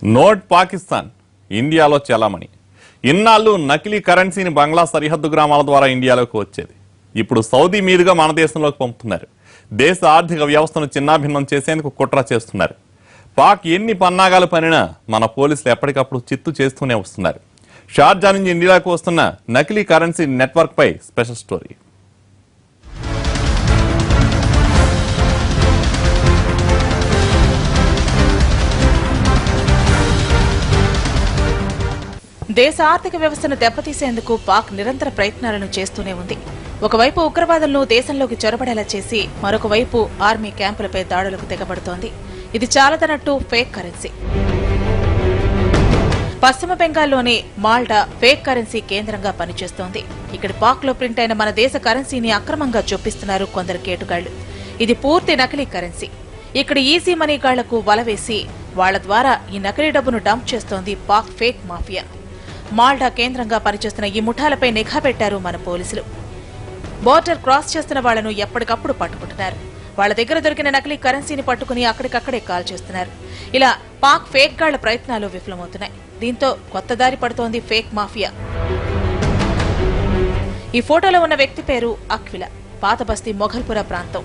Note Pakistan ఇండియాలో చలామణి. ఇన్నాళ్ళు నకిలీ కరెన్సీని బంగ్లా సరిహద్దు గ్రామాల ద్వారా ఇండియాలోకి వచ్చేది. ఇప్పుడు సౌదీ మీదుగా మన దేశంలోకి పంపుతున్నారు. దేశ ఆర్థిక వ్యవస్థను చిన్నాభిన్నం చేసేందుకు కుట్ర చేస్తున్నారు. పాక్ ఎన్ని పన్నాగాలు పనినా మన పోలీసులు ఎప్పటికప్పుడు చిత్తు చేస్తూనే వస్తున్నారు. షార్జా నుంచి ఇండియాకు వస్తున్న నకిలీ కరెన్సీ నెట్వర్క్ పై స్పెషల్ స్టోరీ. దేశ ఆర్థిక వ్యవస్థను దెబ్బతీసేందుకు పాక్ నిరంతర ప్రయత్నాలను చేస్తూనే ఉంది. ఒకవైపు ఉగ్రవాదులను దేశంలోకి చొరబడేలా చేసి మరొక వైపు ఆర్మీ క్యాంపులపై దాడులకు తెగబడుతోంది. ఇది చాలదన్నట్టు ఫేక్ కరెన్సీ. పశ్చిమ బెంగాల్లోని మాల్టా ఫేక్ కరెన్సీ కేంద్రంగా పనిచేస్తోంది. ఇక్కడ పాక్ లో ప్రింట్ అయిన మన దేశ కరెన్సీని అక్రమంగా చొప్పిస్తున్నారు కొందరు కేటుగాళ్లు. ఇది పూర్తి నకిలీ కరెన్సీ. ఇక్కడ ఈజీ మనీ గాళ్లకు వలవేసి వాళ్ల ద్వారా ఈ నకిలీ డబ్బును డంప్ చేస్తోంది పాక్ ఫేక్ మాఫియా. మాల్టా కేంద్రంగా పనిచేస్తున్న ఈ ముఠాలపై నిఘా పెట్టారు మన పోలీసులు. బోర్డర్ క్రాస్ చేస్తున్న వాళ్లను ఎప్పటికప్పుడు పట్టుకుంటున్నారు. వాళ్ల దగ్గర దొరికిన నకిలీ కరెన్సీని పట్టుకుని అక్కడికక్కడే కాల్ చేస్తున్నారు. ఇలా పాక్ ఫేక్ గాళ్ల ప్రయత్నాలు విఫలమవుతున్నాయి. దీంతో కొత్త దారి పడుతోంది ఫేక్ మాఫియా. ఈ ఫోటోలో ఉన్న వ్యక్తి పేరు అక్విలా. పాత బస్తీ మొఘల్పుర ప్రాంతం.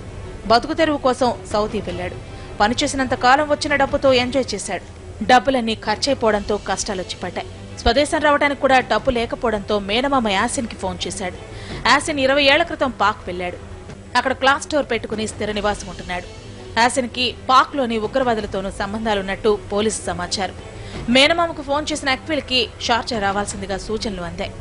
బతుకు తెరువు కోసం సౌదీ వెళ్లాడు. పనిచేసినంత కాలం వచ్చిన డబ్బుతో ఎంజాయ్ చేశాడు. డబ్బులన్నీ ఖర్చయిపోవడంతో కష్టాలొచ్చి పడ్డాయి. స్వదేశం రావడానికి కూడా డబ్బు లేకపోవడంతో మేనమామ యాసిన్ కి ఫోన్ చేశాడు. యాసిన్ 20 ఏళ్ల క్రితం పాక్ వెళ్లాడు. అక్కడ క్లాస్ స్టోర్ పెట్టుకుని స్థిర నివాసం ఉంటున్నాడు. యాసిన్ కి పాక్ లోని ఉగ్రవాదులతోనూ సంబంధాలున్నట్టు పోలీసు సమాచారం. మేనమామకు ఫోన్ చేసిన అక్విల్ కి షార్జా రావాల్సిందిగా సూచనలు అందాయి.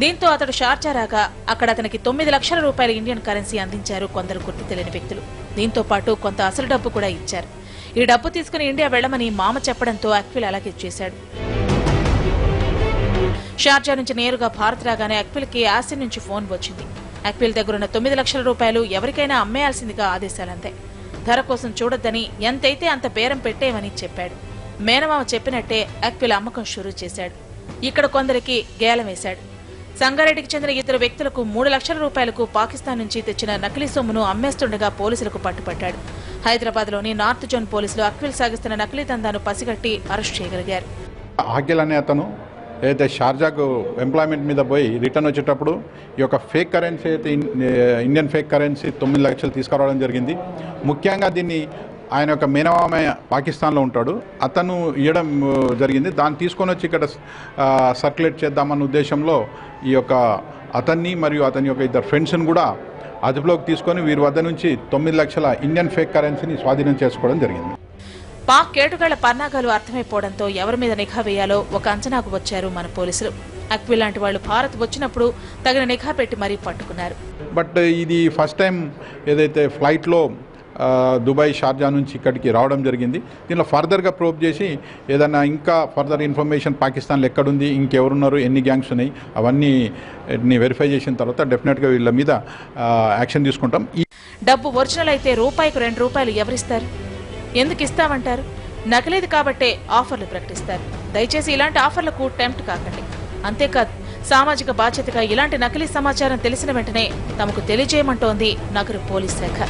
దీంతో అతడు షార్జా రాగా అక్కడ అతనికి 9 లక్షల రూపాయల ఇండియన్ కరెన్సీ అందించారు కొందరు గుర్తు తెలియని వ్యక్తులు. దీంతో పాటు కొంత అసలు డబ్బు కూడా ఇచ్చారు. ఈ డబ్బు తీసుకుని ఇండియా వెళ్లమని మామ చెప్పడంతో అక్విల్ అలాగే చేశాడు. షార్జా నుంచి నేరుగా భారత్ రాగానే అక్విల్ కి యాసిన్ నుంచి ఫోన్ వచ్చింది. అక్విల్ దగ్గరున్న 9 లక్షల రూపాయలు ఎవరికైనా అమ్మేయాల్సిందిగా ఆదేశాలందాయి. ధర కోసం చూడొద్దని, ఎంతైతే అంత బేరం పెట్టేయమని చెప్పాడు. మేనమామ చెప్పినట్టే అక్విల్ అమ్మకం షురూ చేశాడు. ఇక్కడ కొందరికి గేలం వేశాడు. సంగారెడ్డికి చెందిన ఇద్దరు వ్యక్తులకు 3 లక్షల రూపాయలకు పాకిస్తాన్ నుంచి తెచ్చిన నకిలీ సొమ్మును అమ్మేస్తుండగా పోలీసులకు పట్టుపట్టాడు. హైదరాబాద్ లోని నార్త్ జోన్ పోలీసులు అక్విల్ సాగిస్తున్న నకిలీ దందాను పసిగట్టి అరెస్ట్ చేయగలిగారు. ఏదైతే షార్జాకు ఎంప్లాయ్మెంట్ మీద పోయి రిటర్న్ వచ్చేటప్పుడు ఈ యొక్క ఫేక్ కరెన్సీ అయితే ఇండియన్ ఫేక్ కరెన్సీ 9 లక్షలు తీసుకురావడం జరిగింది. ముఖ్యంగా దీన్ని ఆయన యొక్క మేనమామ పాకిస్తాన్లో ఉంటాడు, అతను ఇవ్వడం జరిగింది. దాన్ని తీసుకొని వచ్చి ఇక్కడ సర్క్యులేట్ చేద్దామన్న ఉద్దేశంలో ఈ యొక్క అతన్ని మరియు అతని యొక్క ఇద్దరు ఫ్రెండ్స్ని కూడా అదుపులోకి తీసుకొని వీరి వద్ద నుంచి 9 లక్షల ఇండియన్ ఫేక్ కరెన్సీని స్వాధీనం చేసుకోవడం జరిగింది. పాక్ కేటుగాళ్ల పన్నాగాలు అర్థమైపోవడంతో ఎవరి మీద నిఘా వేయాలో ఒక అంచనాకు వచ్చారు మన పోలీసులు. అక్విల్ లాంటి వాళ్లు భారత్ వచ్చినప్పుడు తగిన నిఘా పెట్టి మరీ పట్టుకున్నారు. బట్ ఇది ఫస్ట్ టైం ఏదైతే ఫ్లైట్లో దుబాయ్ షార్జా నుంచి ఇక్కడికి రావడం జరిగింది. దీనిలో ఫర్దర్గా ప్రోబ్ చేసి ఏదైనా ఇంకా ఫర్దర్ ఇన్ఫర్మేషన్ పాకిస్తాన్లో ఎక్కడుంది, ఇంకెవరున్నారు, ఎన్ని గ్యాంగ్స్ ఉన్నాయి, అవన్నీ వెరిఫై చేసిన తర్వాత డెఫినెట్గా వీళ్ళ మీద యాక్షన్ తీసుకుంటాం. ఈ డబ్బు ఒరిజినల్ అయితే రూపాయికి 2 రూపాయలు ఎవరిస్తారు? ఎందుకు ఇస్తామంటారు? నకిలీది కాబట్టే ఆఫర్లు ప్రకటిస్తారు. దయచేసి ఇలాంటి ఆఫర్లకు టెంప్ట్ కాకండి. అంతేకాదు, సామాజిక బాధ్యతగా ఇలాంటి నకిలీ సమాచారం తెలిసిన వెంటనే తమకు తెలియజేయమంటోంది నగర పోలీస్ శాఖ.